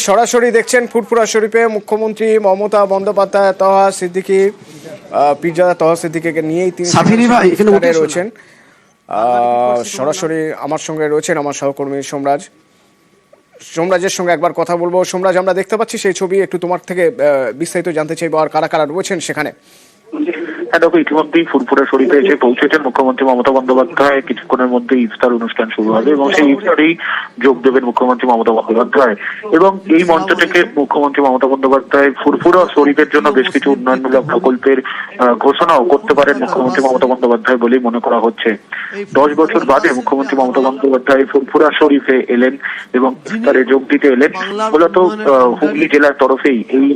সরাসরি দেখছেন ফুরফুরা শরীফে মুখ্যমন্ত্রী মমতা বন্দ্যোপাধ্যায় তহা সিদ্দিকী পীরজাদা তহা সিদ্দিকীকে নিয়েই তিনি রয়েছেন। সরাসরি আমার সঙ্গে রয়েছেন আমার সহকর্মী সোমরাজের সঙ্গে একবার কথা বলবো। সোমরাজ, আমরা দেখতে পাচ্ছি সেই ছবি, একটু তোমার থেকে বিস্তারিত জানতে চাইবো আর কারা কারা রয়েছেন সেখানে। হ্যাঁ দেখো, ইতিমধ্যেই ফুরফুরা শরীফে এসে পৌঁছেছেন মুখ্যমন্ত্রী মমতা বন্দ্যোপাধ্যায়। কিছুক্ষণের মধ্যে ইফতার অনুষ্ঠান শুরু হবে এবং সেই ইফতারেই যোগ দেবেন মুখ্যমন্ত্রী মমতা বন্দ্যোপাধ্যায়। এবং এই মঞ্চ থেকে মুখ্যমন্ত্রী মমতা বন্দ্যোপাধ্যায় ফুরফুরা শরীফের জন্য বেশ কিছু উন্নয়নমূলক প্রকল্পের ঘোষণাও করতে পারেন মুখ্যমন্ত্রী মমতা বন্দ্যোপাধ্যায় বলেই মনে করা হচ্ছে। 10 বছর বাদে মুখ্যমন্ত্রী মমতা বন্দ্যোপাধ্যায় ফুরফুরা শরীফে এলেন এবং ইফতারে যোগ দিতে এলেন। মূলত হুগলি জেলার তরফেই এই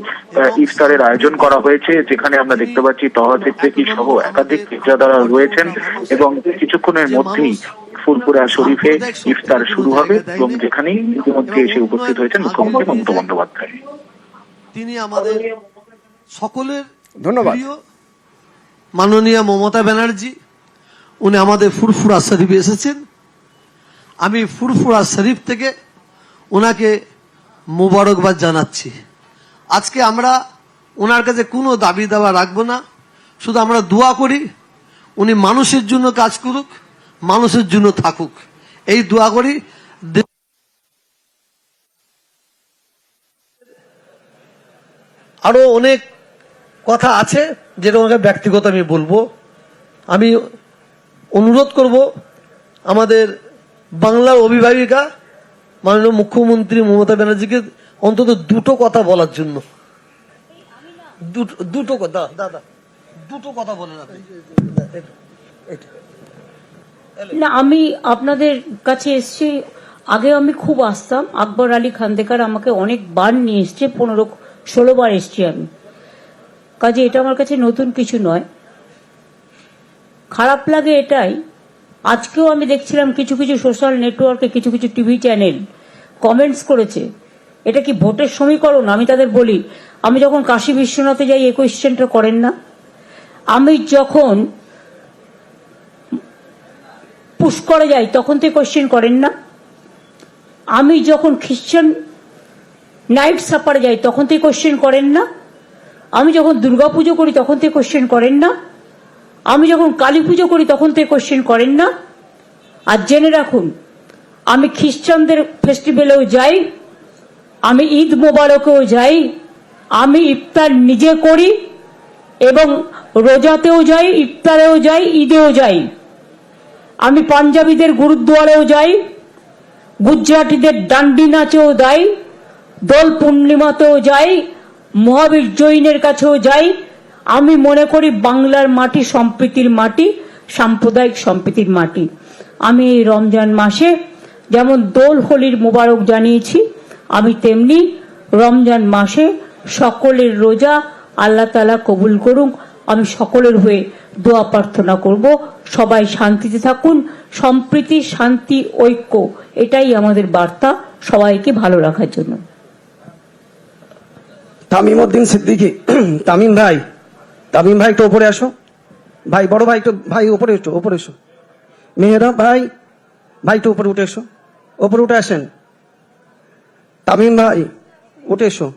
ইফতারের আয়োজন করা হয়েছে, যেখানে আমরা দেখতে পাচ্ছি তহা সিদ্দিকী সহ একাধিক পীরজাদারা রয়েছেন এবং কিছুক্ষণের মধ্যেই ফুরফুরা শরীফে ইফতার শুরু হবে এবং যেখানে ইতিমধ্যে এসে উপস্থিত হয়েছেন মুখ্যমন্ত্রী মমতা বন্দ্যোপাধ্যায়। তিনি আমাদের সকলের ধন্যবাদ মাননীয় মমতা ব্যানার্জি, উনি আমাদের ফুরফুরা শরীফে এসেছেন। আমি ফুরফুরা শরীফ থেকে ওনাকে মোবারকবাদ জানাচ্ছি। আজকে আমরা ওনার কাছে কোনো দাবি দাওয়া রাখবো না, শুধু আমরা দোয়া করি উনি মানুষের জন্য কাজ করুক, মানুষের জন্য থাকুক, এই দোয়া করি। আরো অনেক কথা আছে যেটা ওনাকে ব্যক্তিগত আমি বলবো। আমি অনুরোধ করব আমাদের বাংলার অভিভাবিকা মাননীয় মুখ্যমন্ত্রী মমতা ব্যানার্জিকে অন্তত দুটো কথা বলার জন্য। দুটো কথা দাদা, দুটো কথা বলেন আপনি। না, আমি আপনাদের কাছে এসছি, আগে আমি খুব আসতাম। আকবর আলী খান্দেকার আমাকে অনেকবার নিয়ে এসছে, 15-16 বার এসছি আমি। কাজে এটা আমার কাছে নতুন কিছু নয়। খারাপ লাগে এটাই, আজকেও আমি দেখছিলাম কিছু কিছু সোশ্যাল নেটওয়ার্কে কিছু কিছু টিভি চ্যানেল কমেন্টস করেছে এটা কি ভোটের সমীকরণ। আমি তাদের বলি, আমি যখন কাশী বিশ্বনাথে যাই এই কোয়েশ্চেনটা করেন না, আমি যখন পুষ্করে যাই তখন তো কোয়েশ্চেন করেন না, আমি যখন খ্রিশ্চান নাইট সাপারে যাই তখন তো কোয়েশ্চেন করেন না, আমি যখন দুর্গাপুজো করি তখন তো কোয়েশ্চেন করেন না, আমি যখন কালী পুজো করি তখন তো কোয়েশ্চেন করেন না। আর জেনে রাখুন, আমি খ্রিস্টানদের ফেস্টিভ্যালেও যাই, আমি ঈদ মোবারকেও যাই, আমি ইফতার নিজে করি এবং রোজাতেও যাই, ইফতারেও যাই, ঈদেও যাই। আমি পাঞ্জাবিদের গুরুদ্বারেও যাই, গুজরাটিদের ডান্ডি নাচেও যাই, দোল পূর্ণিমাতেও যাই, মহাবীর জৈনের কাছেও যাই। আমি মনে করি বাংলার মাটি সম্প্রীতির মাটি, সাম্প্রদায়িক সম্প্রীতির মাটি। আমি এই রমজান মাসে যেমন দোল হোলির মোবারক জানিয়েছি, আমি তেমনি রমজান মাসে সকলের রোজা আল্লাহ তাআলা কবুল করুন। আমি সকলের হয়ে দোয়া প্রার্থনা করব, সবাই শান্তিতে থাকুন। সম্প্রীতি, শান্তি, ঐক্য, এটাই আমাদের বার্তা সবাইকে ভালো রাখার জন্য। তামিম উদ্দিন সিদ্দিকী, তামিম ভাই একটু উপরে আসো। ভাই, বড় ভাই একটু, ভাই উপরে এসো। মেহেরা ভাই একটু উপরে উঠে এসো, উপরে উঠে আসেন। তামিম ভাই উঠে এসো।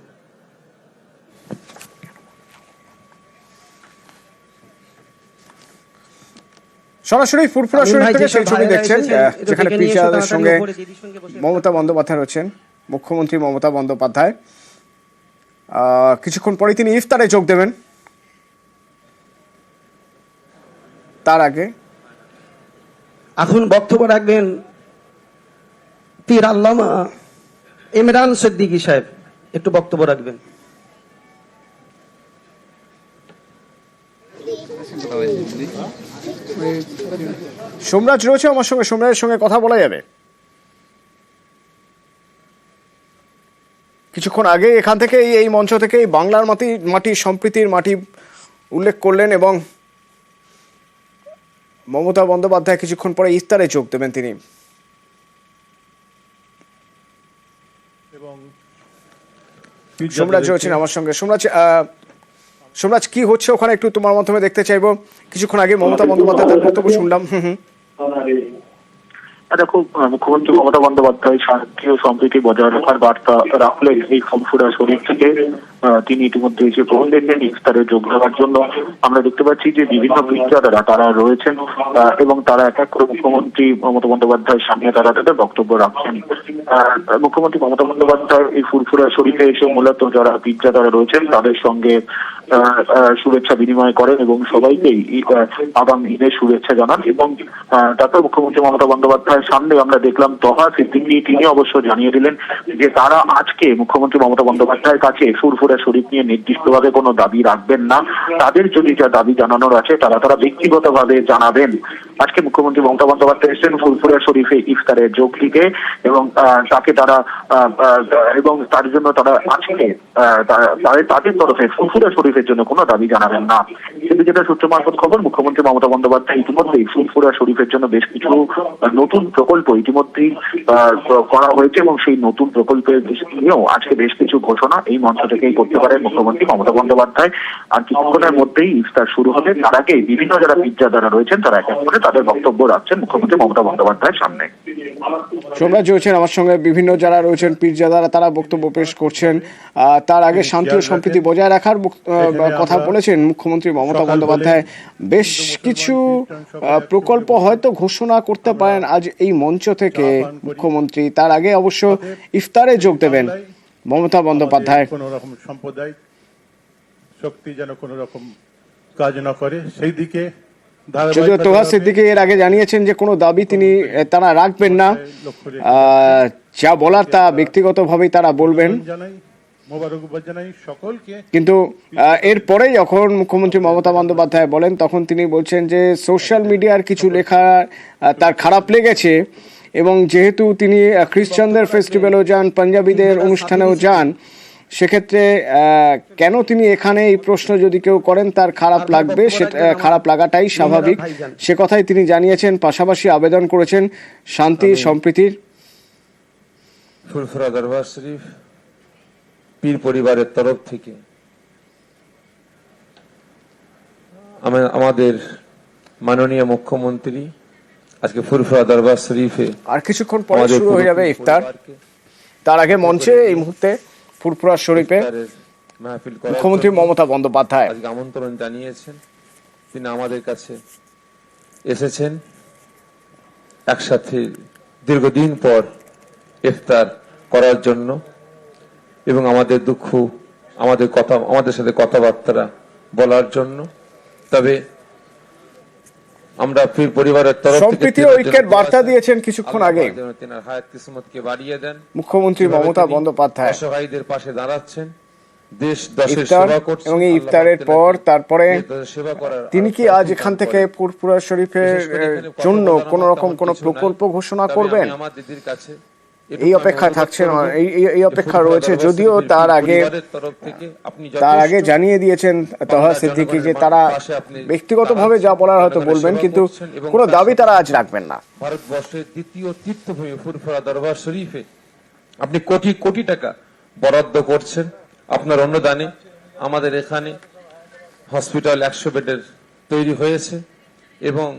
সরাসরি ফুরফুরা শরীফ থেকে সেই ছবি দেখছেন, যেখানে পীরজাদার সঙ্গে মমতা বন্দ্যোপাধ্যায় রয়েছেন, মুখ্যমন্ত্রী মমতা বন্দ্যোপাধ্যায়। কিছুক্ষণ পরে তিনি ইফতারে যোগ দেবেন। তার আগে এখন বক্তব্য রাখবেন পীর আল্লামা ইমরান সিদ্দিকী সাহেব, একটু বক্তব্য রাখবেন। সোমরাজ রয়েছে আমার সঙ্গে, সোমরাজের সঙ্গে কথা বলা যাবে। কিছুক্ষণ আগে এখান থেকে এই মঞ্চ থেকে বাংলার মাটি সম্প্রীতির মাটি উল্লেখ করলেন এবং মমতা বন্দ্যোপাধ্যায় কিছুক্ষণ পরে ইফতারে যোগ দেবেন তিনি। সোমরাজ রয়েছেন আমার সঙ্গে। সোমরাজ কি হচ্ছে ওখানে একটু তোমার মাধ্যমে দেখতে চাইবো। কিছুক্ষণ আগে মমতা বন্দ্যোপাধ্যায় তার বক্তব্য শুনলাম। দেখো, মুখ্যমন্ত্রী মমতা বন্দ্যোপাধ্যায় শান্তি ও সম্প্রীতি বজায় রাখার বার্তা রাখলেন এই ফুরফুরা শরীফ থেকে। তিনি ইতিমধ্যে এসে পৌঁছেছেন ইফতারে যোগ দেওয়ার জন্য। আমরা দেখতে পাচ্ছি যে বিভিন্ন পীরজাদারা তারা রয়েছেন এবং তারা এক এক করে মুখ্যমন্ত্রী মমতা বন্দ্যোপাধ্যায়ের সামনে তারা তাদের বক্তব্য রাখছেন। মুখ্যমন্ত্রী মমতা বন্দ্যোপাধ্যায় এই ফুরফুরা শরীফে এসে মূলত যারা পীরজাদারা রয়েছেন তাদের সঙ্গে শুভেচ্ছা বিনিময় করেন এবং সবাইকেই আগামী ঈদের শুভেচ্ছা জানান। এবং তারপর মুখ্যমন্ত্রী মমতা বন্দ্যোপাধ্যায়ের সামনে আমরা দেখলাম তহা সিদ্দিকী, তিনি অবশ্য জানিয়ে দিলেন যে তারা আজকে মুখ্যমন্ত্রী মমতা বন্দ্যোপাধ্যায়ের কাছে ফুরফুরা শরীফ নিয়ে নির্দিষ্টভাবে কোনো দাবি রাখবেন না। তাদের যদি যা দাবি জানানোর আছে তারা ব্যক্তিগতভাবে জানাবেন। আজকে মুখ্যমন্ত্রী মমতা বন্দ্যোপাধ্যায় এসেছেন ফুরফুরা শরীফে ইফতারে যোগ দিতে এবং তাকে তারা এবং তার জন্য তারা আজকে তাদের তরফে ফুরফুরা শরীফের জন্য কোনো দাবি জানাবেন না। কিন্তু যেটা সূত্র মারফত খবর, মুখ্যমন্ত্রী মমতা বন্দ্যোপাধ্যায় ইতিমধ্যেই ফুরফুরা শরীফের জন্য বেশ কিছু নতুন প্রকল্প ইতিমধ্যেই করা হয়েছে এবং সেই নতুন প্রকল্পের নিয়েও আজকে বেশ কিছু ঘোষণা এই মঞ্চ থেকেই করতে পারেন মুখ্যমন্ত্রী মমতা বন্দ্যোপাধ্যায়। আর কিছুক্ষণের মধ্যেই ইফতার শুরু হবে। তার আগে বিভিন্ন যারা পীরজাদারা রয়েছেন তারা এক এক করে তাদের বক্তব্য রাখছেন মুখ্যমন্ত্রী মমতা বন্দ্যোপাধ্যায়ের সামনে। সোমরাজ রয়েছেন আমার সঙ্গে, বিভিন্ন যারা রয়েছেন পীরজাদারা তারা বক্তব্য পেশ করছেন। তার আগে শান্তি ও সম্প্রীতি বজায় রাখার কথা বলেছেন মুখ্যমন্ত্রী মমতা বন্দ্যোপাধ্যায়। বেশ কিছু প্রকল্প হয়তো ঘোষণা করতে পারেন আজ এই মঞ্চ থেকে মুখ্যমন্ত্রী। তার আগে অবশ্য ইফতারে যোগ দেবেন মমতা বন্দ্যোপাধ্যায়। কোন রকম সাম্প্রদায়িক শক্তি যেন কোন রকম কাজ না করে সেই দিকে যদিও তোহা সিদ্দিকী এর আগে জানিয়েছেন যে কোনো দাবি তারা রাখবেন না, যা বলার তা ব্যক্তিগতভাবেই তারা বলবেন। কিন্তু এরপরে যখন মুখ্যমন্ত্রী মমতা বন্দ্যোপাধ্যায় বলেন তখন তিনি বলছেন যে সোশ্যাল মিডিয়ার কিছু লেখা তার খারাপ লেগেছে এবং যেহেতু তিনি খ্রিস্টানদের ফেস্টিভ্যালেও যান, পাঞ্জাবিদের অনুষ্ঠানেও যান, সেক্ষেত্রে কেন তিনি এখানে এই প্রশ্ন যদি কেউ করেন তার খারাপ লাগবে, সেটা খারাপ লাগাটাই স্বাভাবিক, সে কথাই তিনি জানিয়েছেন। পাশাপাশি আবেদন করেছেন শান্তি সম্প্রীতির। ফুরফুরা দরবার শরীফ পীর পরিবারের তরফ থেকে আমাদের মাননীয় মুখ্যমন্ত্রী আজকে ফুরফুরা দরবার শরীফে আর কিছুক্ষণ পরে শুরু হয়ে যাবে ইফতার। তার আগে মঞ্চে এই মুহূর্তে ফুরফুরা শরীফে মুখ্যমন্ত্রী মমতা বন্দ্যোপাধ্যায় আজকে আমন্ত্রণ জানিয়েছেন। তিনি আমাদের কাছে এসেছেন একসাথে দীর্ঘদিন পর ইফতার করার জন্য এবং আমাদের দুঃখ আমাদের সাথে কথাবার্তা বলার জন্য। তবে আমরা পীর পরিবারের তরফ সম্প্রীতি ও ঐক্যের বার্তা দিয়েছেন কিছুক্ষণ আগে তিনার হায়াত কিসমতকে বাড়িয়ে দেন। মুখ্যমন্ত্রী মমতা বন্দ্যোপাধ্যায় অসহায়দের পাশে দাঁড়াচ্ছেন, দেশ দশের সেবা করছেন এবং এই ইফতারের পর তারপরে সেবা করার তিনি কি আজ এখান থেকে ফুরফুরা শরীফের জন্য কোন রকম কোন প্রকল্প ঘোষণা করবেন আমার দিদির কাছে এই অপেক্ষা থাকছেন, এই অপেক্ষা রয়েছে। যদিও তার আগে জানিয়ে দিয়েছেন তোহা সিদ্দিকী যে তারা ব্যক্তিগতভাবে যা বলার হয়তো বলবেন, কিন্তু কোনো দাবি তারা আজ রাখবেন না। ভারতবর্ষের দ্বিতীয় তীর্থভূমি ফুরফুরা দরবার শরীফে আপনি কোটি কোটি টাকা বরাদ্দ করছেন আপনার অনুদানে। আমাদের এখানে হসপিটাল 100 বেডের তৈরি হয়েছে এবং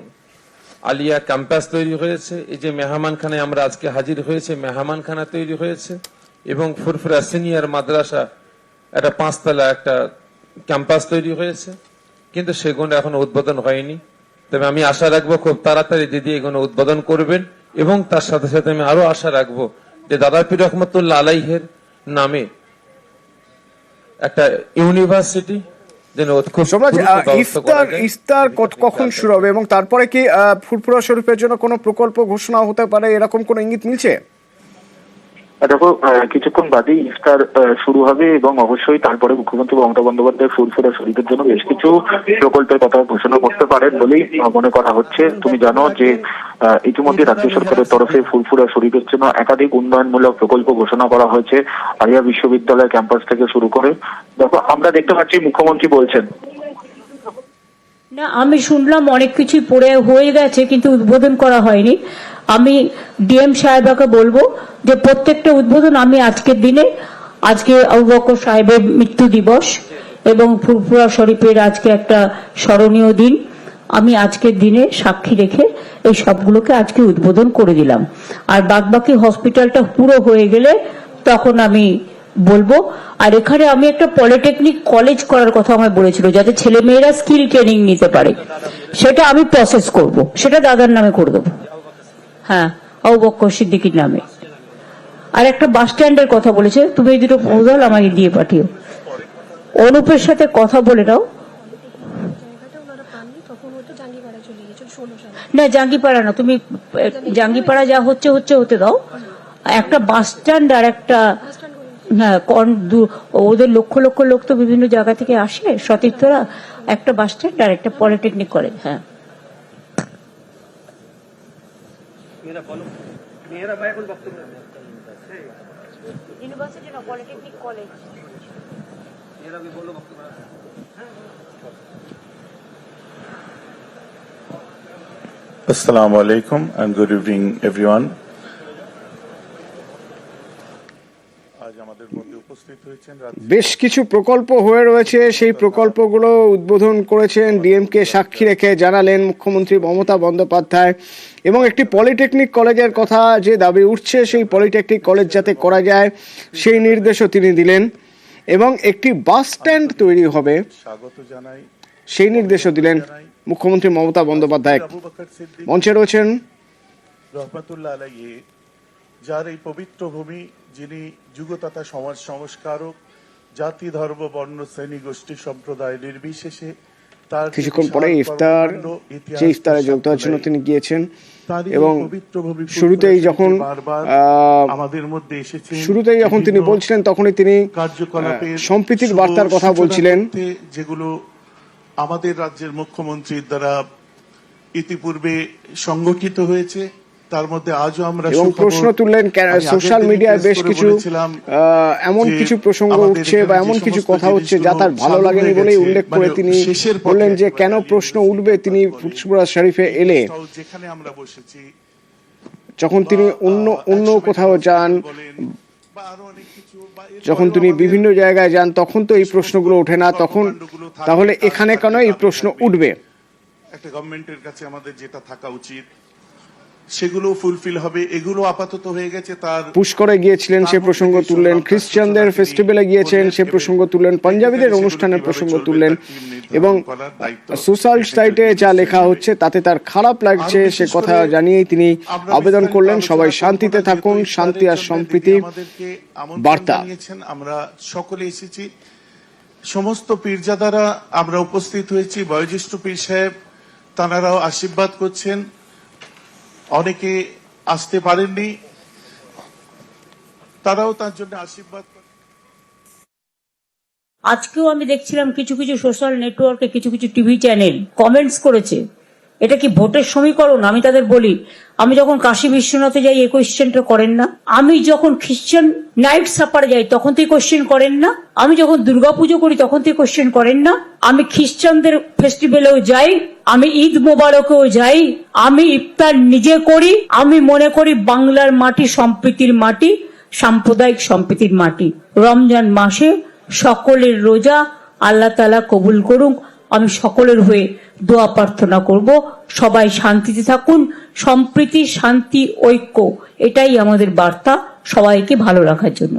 আলিয়া ক্যাম্পাস তৈরি হয়েছে। এই যে মেহমানখানায় আমরা আজকে হাজির হয়েছে, মেহমানখানা তৈরি হয়েছে এবং ফুরফুরা সিনিয়র মাদ্রাসা একটা 5 তলা একটা ক্যাম্পাস তৈরি হয়েছে, কিন্তু সেগুলো এখনো উদ্বোধন হয়নি। তবে আমি আশা রাখবো খুব তাড়াতাড়ি দিদি এগুলো উদ্বোধন করবেন এবং তার সাথে সাথে আমি আরো আশা রাখবো যে দাদা পীর রহমতুল্লাহ আলাইহের নামে একটা ইউনিভার্সিটি ইফতার কখন শুরু হবে এবং তারপরে কি ফুরফুরা শরীফের জন্য কোনো প্রকল্প ঘোষণা হতে পারে, এরকম কোনো ইঙ্গিত মিলছে? দেখো, কিছুক্ষণ বাদেই ইফতার শুরু হবে এবং অবশ্যই তারপরে মুখ্যমন্ত্রী মমতা বন্দ্যোপাধ্যায় ফুরফুরা শরীফের জন্য বেশ কিছু প্রকল্পের কথা ঘোষণা করতে পারেন বলেই মনে করা হচ্ছে। তুমি জানো যে ইতিমধ্যে রাজ্য সরকারের তরফে ফুরফুরা শরীফের জন্য একাধিক উন্নয়নমূলক প্রকল্প ঘোষণা করা হয়েছে, আলিয়া বিশ্ববিদ্যালয় ক্যাম্পাস থেকে শুরু করে। দেখো, আমরা দেখতে পাচ্ছি মুখ্যমন্ত্রী বলছেন না, আমি শুনলাম অনেক কিছু হয়ে গেছে কিন্তু উদ্বোধন করা হয়নি। আমি ডিএম সাহেবকে বলবো যে প্রত্যেকটা উদ্বোধন আমি আজকের দিনে, আজকে আবু বকর সাহেবের মৃত্যু দিবস এবং ফুরফুরা শরীফের আজকে একটা স্মরণীয় দিন, আমি আজকের দিনে সাক্ষী রেখে এই সবগুলোকে আজকে উদ্বোধন করে দিলাম। আর বাদবাকি হসপিটালটা পুরো হয়ে গেলে তখন আমি বলবো। আর এখানে আমি একটা পলিটেকনিক কলেজ করার কথা আমায় বলেছিল, যাতে ছেলে মেয়েরা স্কিল ট্রেনিং নিতে পারে, সেটা আমি প্রসেস করব, সেটা দাদার নামে করে দেবো। হ্যাঁ, আবু বকর সিদ্দিকীর নামে। আর একটা বাস স্ট্যান্ডের কথা বলেছে, তুমি এই দুটো প্রপোজাল আমাকে দিয়ে পাঠিও। অনুপের সাথে কথা বলে নাও। না, জাঙ্গিপাড়া না, তুমি জাঙ্গিপাড়া যা হচ্ছে হতে দাও। একটা বাস স্ট্যান্ড আর একটা, হ্যাঁ, ওদের লক্ষ লক্ষ লোক তো বিভিন্ন জায়গা থেকে আসে, সতীর্থরা। একটা বাস স্ট্যান্ড আর একটা পলিটেকনিক কলেজ। হ্যাঁ, ইউনিভার্সিটি না, polytechnic college. Assalamu alaikum and good evening everyone. আজ আমাদের মধ্যে উপস্থিত হয়েছেন বেশ কিছু প্রকল্প হয়ে রয়েছে, সেই প্রকল্পগুলো উদ্বোধন করেছেন ডিএমকে সাক্ষী রেখে, জানালেন মুখ্যমন্ত্রী মমতা বন্দ্যোপাধ্যায়। এবং একটি পলিটেকনিক কলেজের কথা যে দাবি উঠছে, সেই পলিটেকনিক কলেজ যাতে করা যায় সেই নির্দেশও তিনি দিলেন। এবং একটি বাস স্ট্যান্ড তৈরি হবে স্বাগত জানাই, সেই নির্দেশও দিলেন মুখ্যমন্ত্রী মমতা বন্দ্যোপাধ্যায়। আবু বকর সিদ্দিক মঞ্চে রয়েছেন রহমতুল্লাহ আলাইহি, যার এই পবিত্র ভূমি, যিনি যুগতথা সমাজ সংস্কারক, জাতি ধর্ম বর্ণ শ্রেণী গোষ্ঠী সম্প্রদায় নির্বিশেষে তার কিছুক্ষণ পরে ইফতার, যে ইফতারে যোগ দেওয়ার জন্য তিনি গিয়েছেন। এবং শুরুতেই যখন তিনি বলছিলেন, তখনই তিনি সম্প্রীতির বার্তার কথা বলছিলেন, যেগুলো আমাদের রাজ্যের মুখ্যমন্ত্রীর দ্বারা ইতিপূর্বে সংগঠিত হয়েছে, তার মধ্যে আজও আমরা এবং প্রশ্ন তুললেন সোশ্যাল মিডিয়ায় বেশ কিছু এমন কিছু প্রসঙ্গ উঠছে বা এমন কিছু কথা হচ্ছে যা তার ভালো লাগেনি বলেই উল্লেখ করে তিনি বললেন যে কেন প্রশ্ন উঠবে তিনি ফুরফুরা শরীফে এলে, যেখানে আমরা বসেছি, যখন তিনি অন্য কোথাও যান, যখন তিনি বিভিন্ন জায়গায় যান, তখন তো এই প্রশ্নগুলো ওঠে না। তখন তাহলে এখানে কেন এই প্রশ্ন উঠবে? একটা গভর্নমেন্টের কাছে আমাদের যেটা থাকা উচিত সেগুলো ফুলফিল হবে, এগুলো আপাতত হয়ে গেছে। তার পুষ্করে গিয়েছিলেন, সে প্রসঙ্গ তুললেন, খ্রিস্টানদের ফেস্টিভ্যালে গিয়েছেন, সে প্রসঙ্গ তুললেন, পাঞ্জাবিদের অনুষ্ঠানের প্রসঙ্গ তুললেন। এবং সোশ্যাল সাইটে যা লেখা হচ্ছে তাতে তার খারাপ লাগছে, সে কথা জানিয়েই তিনি আবেদন করলেন সবাই শান্তিতে থাকুন, শান্তি আর সম্প্রীতি বার্তা। আমরা সকলে এসেছি, সমস্ত পীরজাদারা আমরা উপস্থিত হয়েছি, বয়োজ্যেষ্ঠ পীর সাহেব তাঁরাও আশীর্বাদ করছেন, অনেকে আসতে পারেননি, তারাও তার জন্য আশীর্বাদ করেন। আজকেও আমি দেখছিলাম কিছু কিছু সোশ্যাল নেটওয়ার্কে কিছু কিছু টিভি চ্যানেল কমেন্টস করেছে, এটা কি ভোটের সমীকরণ? আমি তাদের বলি, আমি যখন কাশী বিশ্বনাথে যাই এই কোয়েশ্চেনটা করেন না? আমি যখন খ্রিস্টান নাইট সাপারে যাই তখন তো কোয়েশ্চেন করেন না? আমি যখন দুর্গাপুজো করি তখন তো কোয়েশ্চেন করেন না? আমি খ্রিস্টানদের ফেস্টিভ্যালেও যাই, আমি ঈদ মোবারকেও যাই, আমি ইফতার নিজে করি। আমি মনে করি বাংলার মাটি সম্প্রীতির মাটি, সাম্প্রদায়িক সম্প্রীতির মাটি। রমজান মাসে সকলের রোজা আল্লাহ তাআলা কবুল করুক। আমি সকলের হয়ে দোয়া প্রার্থনা করব, সবাই শান্তিতে থাকুন। সম্প্রীতি, শান্তি, ঐক্য, এটাই আমাদের বার্তা সবাইকে ভালো রাখার জন্য।